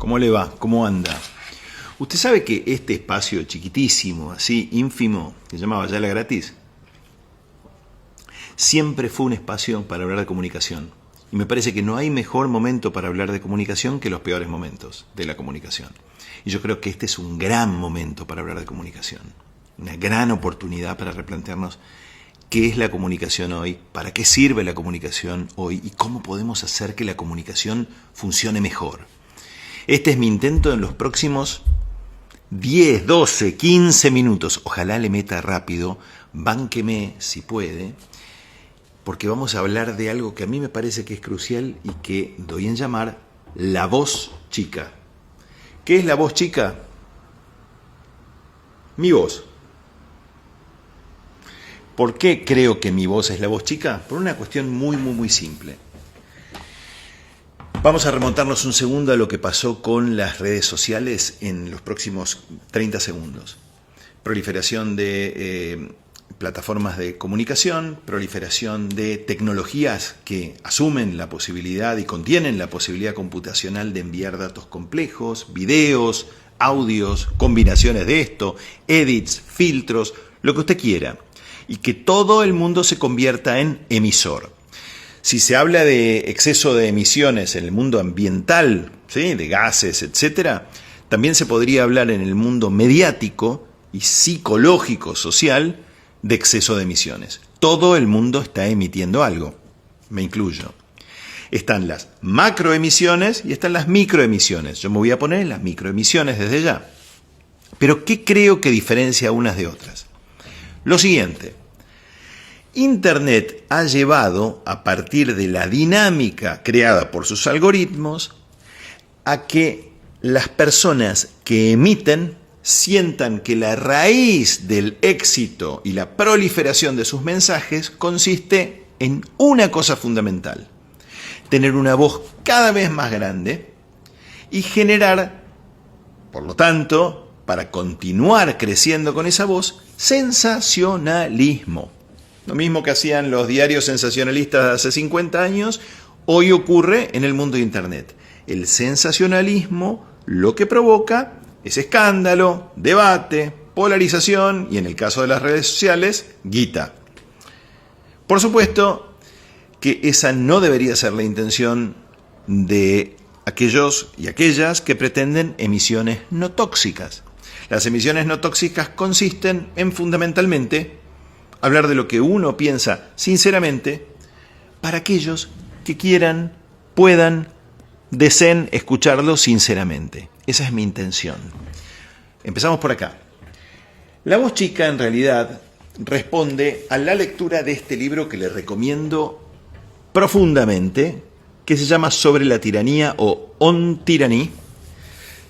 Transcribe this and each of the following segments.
¿Cómo le va? ¿Cómo anda? Usted sabe que este espacio chiquitísimo, así, ínfimo, que se llama Bayala Gratis, siempre fue un espacio para hablar de comunicación. Y me parece que no hay mejor momento para hablar de comunicación que los peores momentos de la comunicación. Y yo creo que este es un gran momento para hablar de comunicación. Una gran oportunidad para replantearnos qué es la comunicación hoy, para qué sirve la comunicación hoy y cómo podemos hacer que la comunicación funcione mejor. Este es mi intento en los próximos 10, 12, 15 minutos. Ojalá le meta rápido, bánqueme si puede, porque vamos a hablar de algo que a mí me parece que es crucial y que doy en llamar la voz chica. ¿Qué es la voz chica? Mi voz. ¿Por qué creo que mi voz es la voz chica? Por una cuestión muy simple. Vamos a remontarnos un segundo a lo que pasó con las redes sociales en los próximos 30 segundos. Proliferación de plataformas de comunicación, proliferación de tecnologías que asumen la posibilidad y contienen la posibilidad computacional de enviar datos complejos, videos, audios, combinaciones de esto, edits, filtros, lo que usted quiera. Y que todo el mundo se convierta en emisor. Si se habla de exceso de emisiones en el mundo ambiental, ¿sí?, de gases, etc., también se podría hablar en el mundo mediático y psicológico, social, de exceso de emisiones. Todo el mundo está emitiendo algo, me incluyo. Están las macroemisiones y están las microemisiones. Yo me voy a poner en las microemisiones desde ya. Pero ¿qué creo que diferencia unas de otras? Lo siguiente. Internet ha llevado, a partir de la dinámica creada por sus algoritmos, a que las personas que emiten sientan que la raíz del éxito y la proliferación de sus mensajes consiste en una cosa fundamental: tener una voz cada vez más grande y generar, por lo tanto, para continuar creciendo con esa voz, sensacionalismo. Lo mismo que hacían los diarios sensacionalistas de hace 50 años, hoy ocurre en el mundo de Internet. El sensacionalismo lo que provoca es escándalo, debate, polarización y, en el caso de las redes sociales, guita. Por supuesto que esa no debería ser la intención de aquellos y aquellas que pretenden emisiones no tóxicas. Las emisiones no tóxicas consisten en, fundamentalmente, hablar de lo que uno piensa sinceramente para aquellos que quieran, puedan, deseen escucharlo sinceramente. Esa es mi intención. Empezamos por acá. La voz chica, en realidad, responde a la lectura de este libro que le recomiendo profundamente, que se llama Sobre la tiranía o On Tyranny,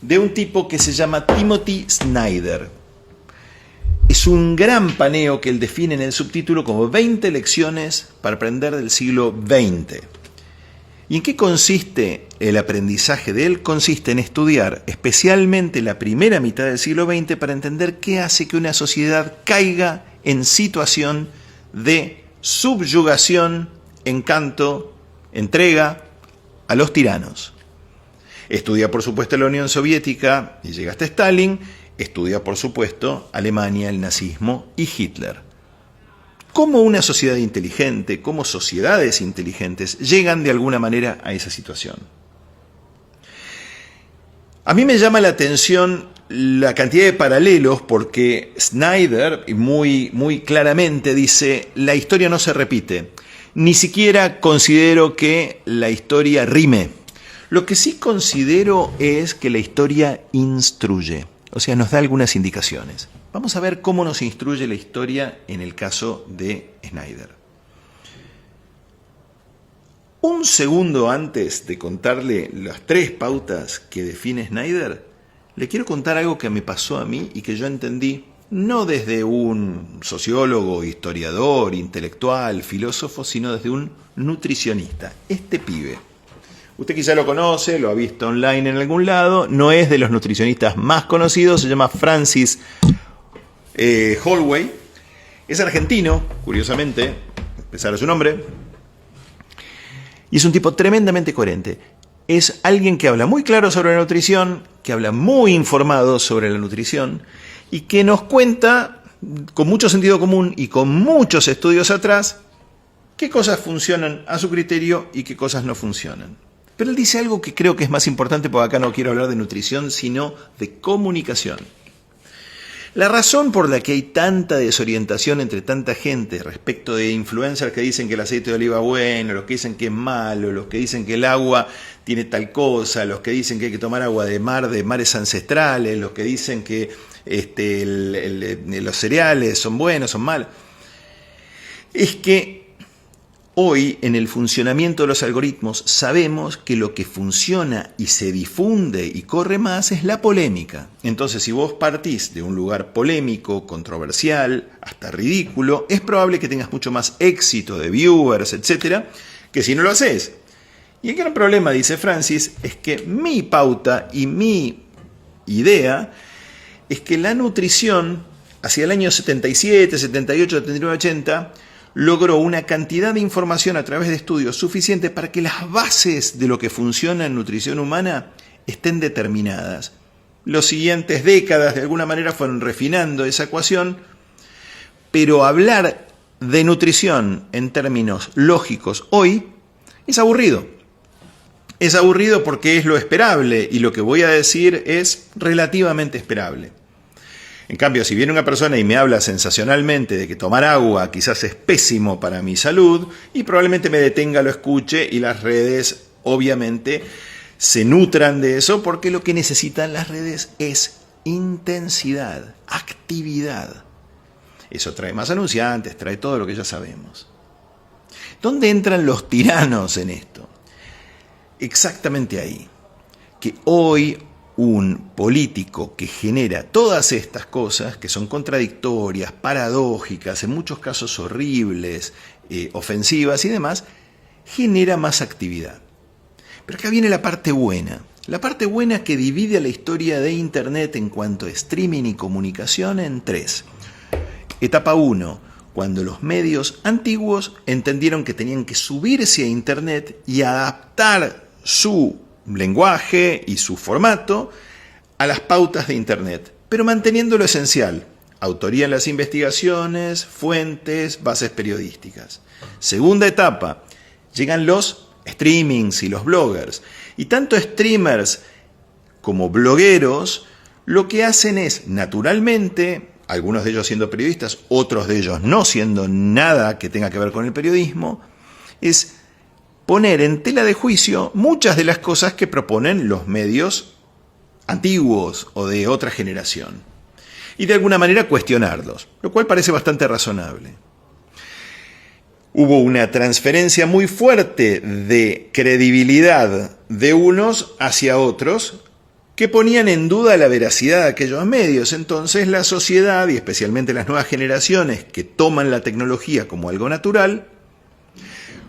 de un tipo que se llama Timothy Snyder. Es un gran paneo que él define en el subtítulo como 20 lecciones para aprender del siglo XX. ¿Y en qué consiste el aprendizaje de él? Consiste en estudiar especialmente la primera mitad del siglo XX para entender qué hace que una sociedad caiga en situación de subyugación, encanto, entrega a los tiranos. Estudia, por supuesto, la Unión Soviética y llega hasta Stalin. Estudia, por supuesto, Alemania, el nazismo y Hitler. ¿Cómo una sociedad inteligente, cómo sociedades inteligentes llegan de alguna manera a esa situación? A mí me llama la atención la cantidad de paralelos porque Snyder muy claramente dice: la historia no se repite. Ni siquiera considero que la historia rime. Lo que sí considero es que la historia instruye, o sea, nos da algunas indicaciones. Vamos a ver cómo nos instruye la historia en el caso de Snyder. Un segundo antes de contarle las 3 pautas que define Snyder, le quiero contar algo que me pasó a mí y que yo entendí no desde un sociólogo, historiador, intelectual, filósofo, sino desde un nutricionista. Este pibe, usted quizá lo conoce, lo ha visto online en algún lado, no es de los nutricionistas más conocidos, se llama Francis Holloway, es argentino, curiosamente, a pesar de su nombre, y es un tipo tremendamente coherente. es alguien que habla muy claro sobre la nutrición, que habla muy informado sobre la nutrición y que nos cuenta con mucho sentido común y con muchos estudios atrás qué cosas funcionan a su criterio y qué cosas no funcionan. Pero él dice algo que creo que es más importante, porque acá no quiero hablar de nutrición, sino de comunicación. La razón por la que hay tanta desorientación entre tanta gente respecto de influencers que dicen que el aceite de oliva es bueno, los que dicen que es malo, los que dicen que el agua tiene tal cosa, los que dicen que hay que tomar agua de mares ancestrales, los que dicen que los cereales son buenos, son malos, es que hoy, en el funcionamiento de los algoritmos, sabemos que lo que funciona y se difunde y corre más es la polémica. Entonces, si vos partís de un lugar polémico, controversial, hasta ridículo, es probable que tengas mucho más éxito de viewers, etcétera, que si no lo haces. Y el gran problema, dice Francis, es que mi pauta y mi idea es que la nutrición, hacia el año 77, 78, 79, 80, logró una cantidad de información a través de estudios suficiente para que las bases de lo que funciona en nutrición humana estén determinadas. Las siguientes décadas de alguna manera fueron refinando esa ecuación, pero hablar de nutrición en términos lógicos hoy es aburrido. Es aburrido porque es lo esperable y lo que voy a decir es relativamente esperable. En cambio, si viene una persona y me habla sensacionalmente de que tomar agua quizás es pésimo para mi salud, y probablemente me detenga, lo escuche, y las redes obviamente se nutran de eso, porque lo que necesitan las redes es intensidad, actividad. Eso trae más anunciantes, trae todo lo que ya sabemos. ¿Dónde entran los tiranos en esto? Exactamente ahí. Que hoy un político que genera todas estas cosas, que son contradictorias, paradójicas, en muchos casos horribles, ofensivas y demás, genera más actividad. Pero acá viene la parte buena. La parte buena que divide a la historia de Internet en cuanto a streaming y comunicación en tres. Etapa 1, cuando los medios antiguos entendieron que tenían que subirse a Internet y adaptar su lenguaje y su formato a las pautas de Internet, pero manteniendo lo esencial: autoría en las investigaciones, fuentes, bases periodísticas. Segunda etapa, llegan los streamings y los bloggers, y tanto streamers como blogueros lo que hacen es, naturalmente, algunos de ellos siendo periodistas, otros de ellos no siendo nada que tenga que ver con el periodismo, es poner en tela de juicio muchas de las cosas que proponen los medios antiguos o de otra generación, y de alguna manera cuestionarlos, lo cual parece bastante razonable. Hubo una transferencia muy fuerte de credibilidad de unos hacia otros que ponían en duda la veracidad de aquellos medios. Entonces la sociedad, y especialmente las nuevas generaciones que toman la tecnología como algo natural,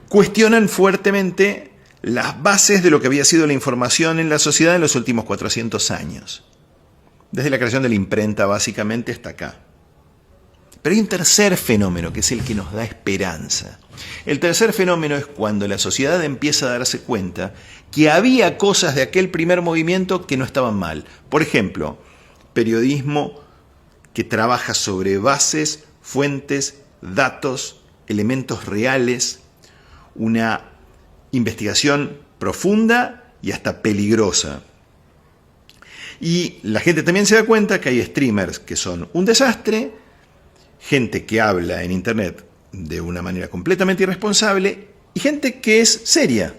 cuestionan fuertemente las bases de lo que había sido la información en la sociedad en los últimos 400 años. Desde la creación de la imprenta, básicamente, hasta acá. Pero hay un tercer fenómeno, que es el que nos da esperanza. El tercer fenómeno es cuando la sociedad empieza a darse cuenta que había cosas de aquel primer movimiento que no estaban mal. Por ejemplo, periodismo que trabaja sobre bases, fuentes, datos, elementos reales, una investigación profunda y hasta peligrosa. Y la gente también se da cuenta que hay streamers que son un desastre, gente que habla en Internet de una manera completamente irresponsable y gente que es seria.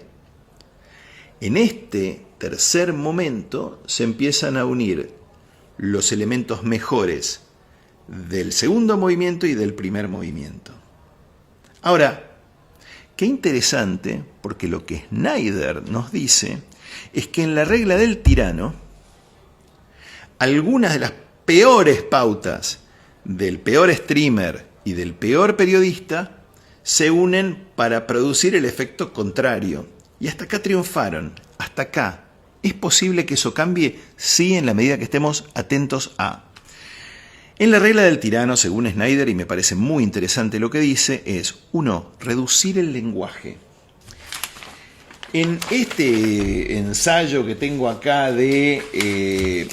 En este tercer momento se empiezan a unir los elementos mejores del segundo movimiento y del primer movimiento. Ahora, qué interesante, porque lo que Snyder nos dice es que en la regla del tirano, algunas de las peores pautas del peor streamer y del peor periodista se unen para producir el efecto contrario. Y hasta acá triunfaron, hasta acá. ¿Es posible que eso cambie? Sí, en la medida que estemos atentos a. En la regla del tirano, según Snyder, y me parece muy interesante lo que dice, es 1. Reducir el lenguaje. En este ensayo que tengo acá de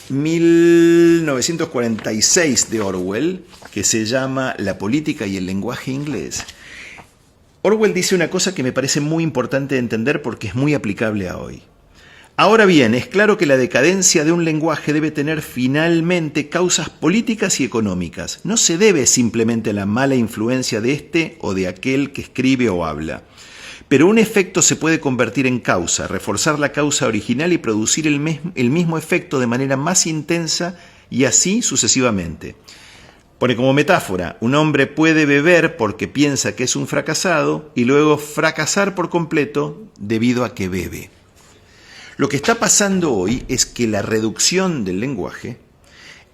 1946 de Orwell, que se llama La política y el lenguaje inglés, Orwell dice una cosa que me parece muy importante de entender porque es muy aplicable a hoy. Ahora bien, es claro que la decadencia de un lenguaje debe tener finalmente causas políticas y económicas. No se debe simplemente a la mala influencia de este o de aquel que escribe o habla. Pero un efecto se puede convertir en causa, reforzar la causa original y producir el mismo efecto de manera más intensa y así sucesivamente. Pone como metáfora, un hombre puede beber porque piensa que es un fracasado y luego fracasar por completo debido a que bebe. Lo que está pasando hoy es que la reducción del lenguaje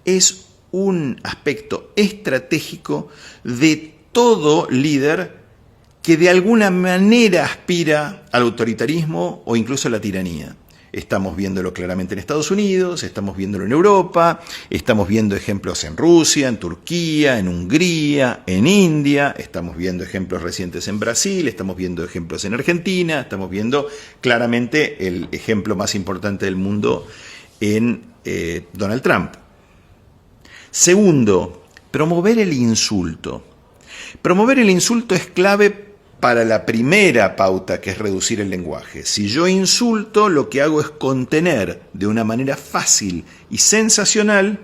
es un aspecto estratégico de todo líder que de alguna manera aspira al autoritarismo o incluso a la tiranía. Estamos viéndolo claramente en Estados Unidos, estamos viéndolo en Europa, estamos viendo ejemplos en Rusia, en Turquía, en Hungría, en India, estamos viendo ejemplos recientes en Brasil, estamos viendo ejemplos en Argentina, estamos viendo claramente el ejemplo más importante del mundo en Donald Trump. Segundo, promover el insulto. Promover el insulto es clave para la primera pauta, que es reducir el lenguaje. Si yo insulto, lo que hago es contener de una manera fácil y sensacional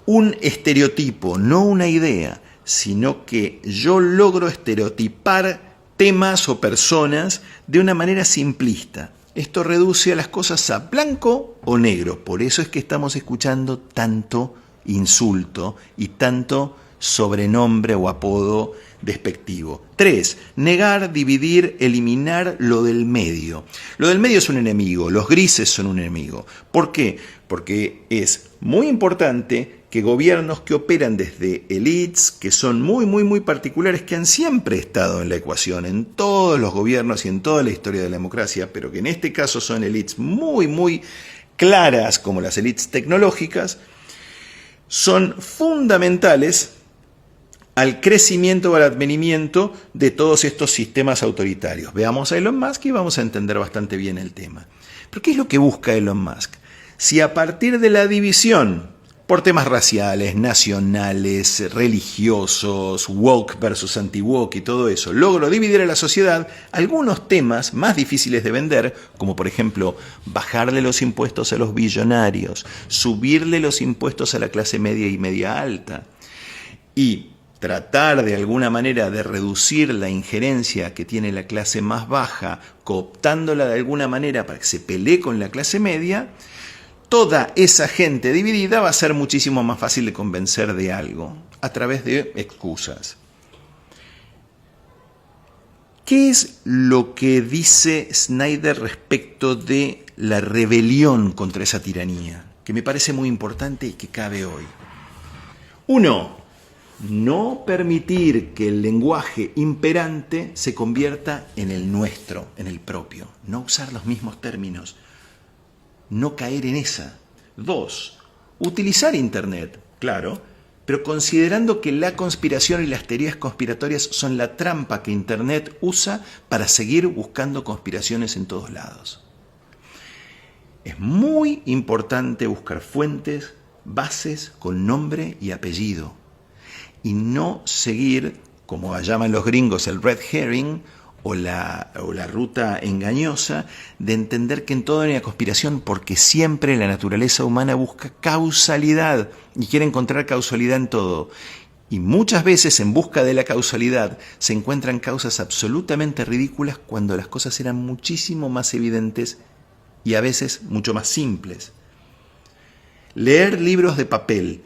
un estereotipo, no una idea, sino que yo logro estereotipar temas o personas de una manera simplista. Esto reduce a las cosas a blanco o negro. Por eso es que estamos escuchando tanto insulto y tanto sobrenombre o apodo despectivo. 3. Negar, dividir, eliminar lo del medio. Lo del medio es un enemigo, los grises son un enemigo. ¿Por qué? Porque es muy importante que gobiernos que operan desde élites, que son muy particulares, que han siempre estado en la ecuación, en todos los gobiernos y en toda la historia de la democracia, pero que en este caso son élites muy claras, como las élites tecnológicas, son fundamentales al crecimiento o al advenimiento de todos estos sistemas autoritarios. Veamos a Elon Musk y vamos a entender bastante bien el tema. ¿Pero qué es lo que busca Elon Musk? Si a partir de la división por temas raciales, nacionales, religiosos, woke versus anti-woke y todo eso, logro dividir a la sociedad, algunos temas más difíciles de vender, como por ejemplo bajarle los impuestos a los billonarios, subirle los impuestos a la clase media y media alta, y tratar de alguna manera de reducir la injerencia que tiene la clase más baja, cooptándola de alguna manera para que se pelee con la clase media, toda esa gente dividida va a ser muchísimo más fácil de convencer de algo, a través de excusas. ¿Qué es lo que dice Snyder respecto de la rebelión contra esa tiranía? Que me parece muy importante y que cabe hoy. 1. No permitir que el lenguaje imperante se convierta en el nuestro, en el propio. No usar los mismos términos. No caer en esa. 2. Utilizar Internet, claro, pero considerando que la conspiración y las teorías conspiratorias son la trampa que Internet usa para seguir buscando conspiraciones en todos lados. Es muy importante buscar fuentes, bases con nombre y apellido. Y no seguir, como llaman los gringos, el red herring o la ruta engañosa de entender que en todo hay una conspiración, porque siempre la naturaleza humana busca causalidad y quiere encontrar causalidad en todo. Y muchas veces en busca de la causalidad se encuentran causas absolutamente ridículas cuando las cosas eran muchísimo más evidentes y a veces mucho más simples. Leer libros de papel,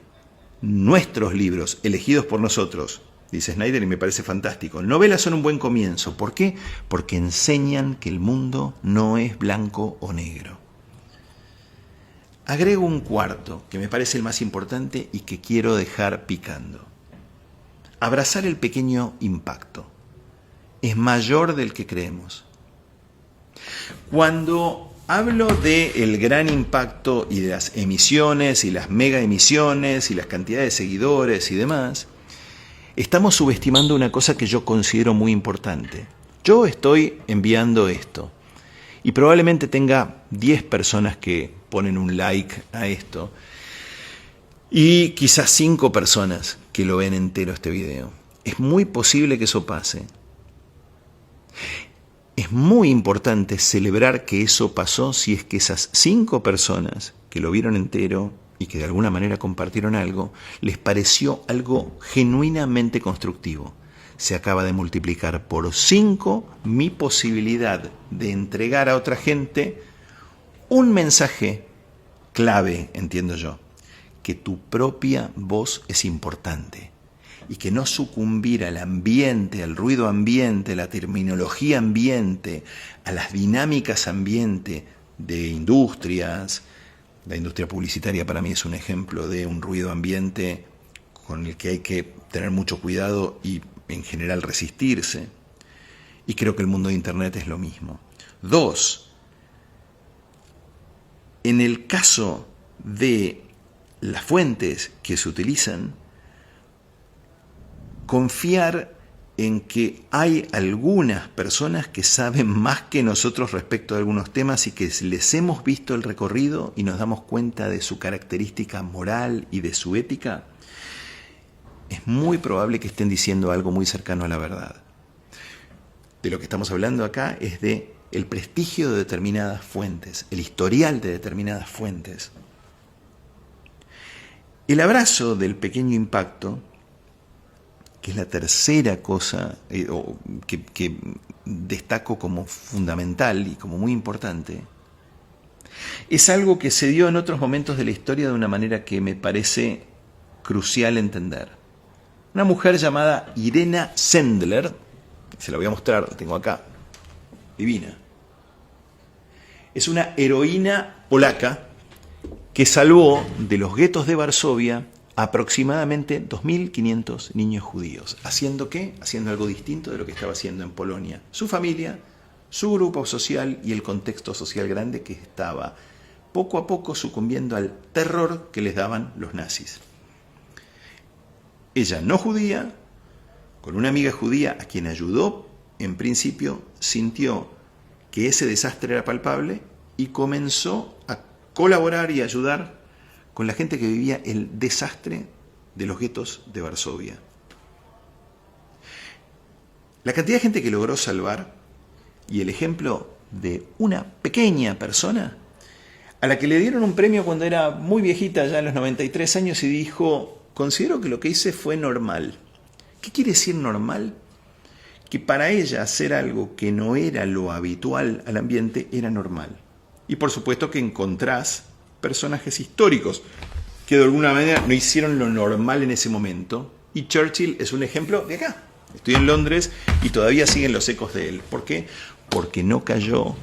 nuestros libros, elegidos por nosotros, dice Snyder, y me parece fantástico. Novelas son un buen comienzo. ¿Por qué? Porque enseñan que el mundo no es blanco o negro. Agrego un cuarto, que me parece el más importante y que quiero dejar picando. Abrazar el pequeño impacto. Es mayor del que creemos. Cuando hablo del gran impacto y de las emisiones y las mega emisiones y las cantidades de seguidores y demás, estamos subestimando una cosa que yo considero muy importante. Yo estoy enviando esto y probablemente tenga 10 personas que ponen un like a esto y quizás 5 personas que lo ven entero este video. Es muy posible que eso pase. Es muy importante celebrar que eso pasó si es que esas 5 personas que lo vieron entero y que de alguna manera compartieron algo, les pareció algo genuinamente constructivo. Se acaba de multiplicar por 5 mi posibilidad de entregar a otra gente un mensaje clave, entiendo yo, que tu propia voz es importante y que no sucumbir al ambiente, al ruido ambiente, a la terminología ambiente, a las dinámicas ambiente de industrias. La industria publicitaria para mí es un ejemplo de un ruido ambiente con el que hay que tener mucho cuidado y en general resistirse. Y creo que el mundo de Internet es lo mismo. 2, en el caso de las fuentes que se utilizan, confiar en que hay algunas personas que saben más que nosotros respecto de algunos temas y que les hemos visto el recorrido y nos damos cuenta de su característica moral y de su ética, es muy probable que estén diciendo algo muy cercano a la verdad. De lo que estamos hablando acá es de el prestigio de determinadas fuentes, el historial de determinadas fuentes. El abrazo del pequeño impacto, que es la tercera cosa que destaco como fundamental y como muy importante, es algo que se dio en otros momentos de la historia de una manera que me parece crucial entender. Una mujer llamada Irena Sendler, se la voy a mostrar, la tengo acá, divina. Es una heroína polaca que salvó de los guetos de Varsovia aproximadamente 2.500 niños judíos. ¿Haciendo qué? Haciendo algo distinto de lo que estaba haciendo en Polonia. Su familia, su grupo social y el contexto social grande que estaba poco a poco sucumbiendo al terror que les daban los nazis. Ella, no judía, con una amiga judía a quien ayudó, en principio sintió que ese desastre era palpable y comenzó a colaborar y ayudar con la gente que vivía el desastre de los guetos de Varsovia. La cantidad de gente que logró salvar y el ejemplo de una pequeña persona a la que le dieron un premio cuando era muy viejita, ya a los 93 años, y dijo: considero que lo que hice fue normal. ¿Qué quiere decir normal? Que para ella hacer algo que no era lo habitual al ambiente era normal. Y por supuesto que encontrás personajes históricos que de alguna manera no hicieron lo normal en ese momento. Y Churchill es un ejemplo de acá. Estoy en Londres y todavía siguen los ecos de él. ¿Por qué? Porque no cayó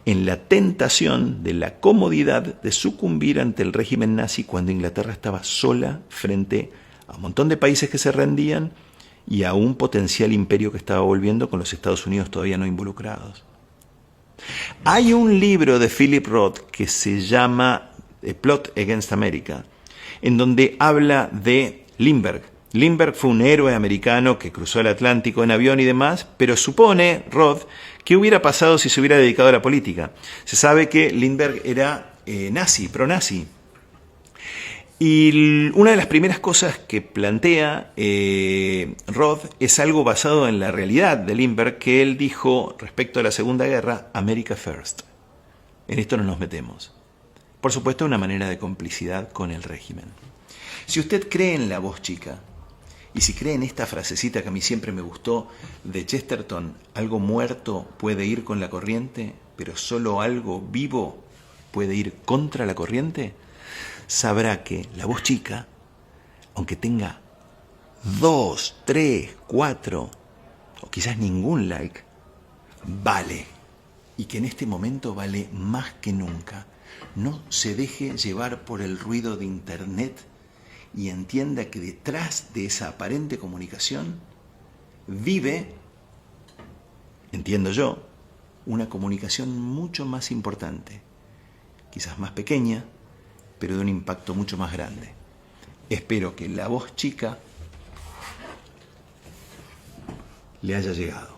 en la tentación de la comodidad de sucumbir ante el régimen nazi cuando Inglaterra estaba sola frente a un montón de países que se rendían y a un potencial imperio que estaba volviendo con los Estados Unidos todavía no involucrados. Hay un libro de Philip Roth que se llama A Plot Against America, en donde habla de Lindbergh. Lindbergh fue un héroe americano que cruzó el Atlántico en avión y demás, pero supone Roth qué hubiera pasado si se hubiera dedicado a la política. Se sabe que Lindbergh era nazi, pro-nazi. Y una de las primeras cosas que plantea Roth es algo basado en la realidad de Lindbergh, que él dijo respecto a la Segunda Guerra: America First. En esto no nos metemos. Por supuesto, una manera de complicidad con el régimen. Si usted cree en la voz chica, y si cree en esta frasecita que a mí siempre me gustó de Chesterton: algo muerto puede ir con la corriente, pero solo algo vivo puede ir contra la corriente, sabrá que la voz chica, aunque tenga 2, 3, 4 o quizás ningún like, vale. Y que en este momento vale más que nunca. No se deje llevar por el ruido de Internet y entienda que detrás de esa aparente comunicación vive, entiendo yo, una comunicación mucho más importante, quizás más pequeña, pero de un impacto mucho más grande. Espero que la voz chica le haya llegado.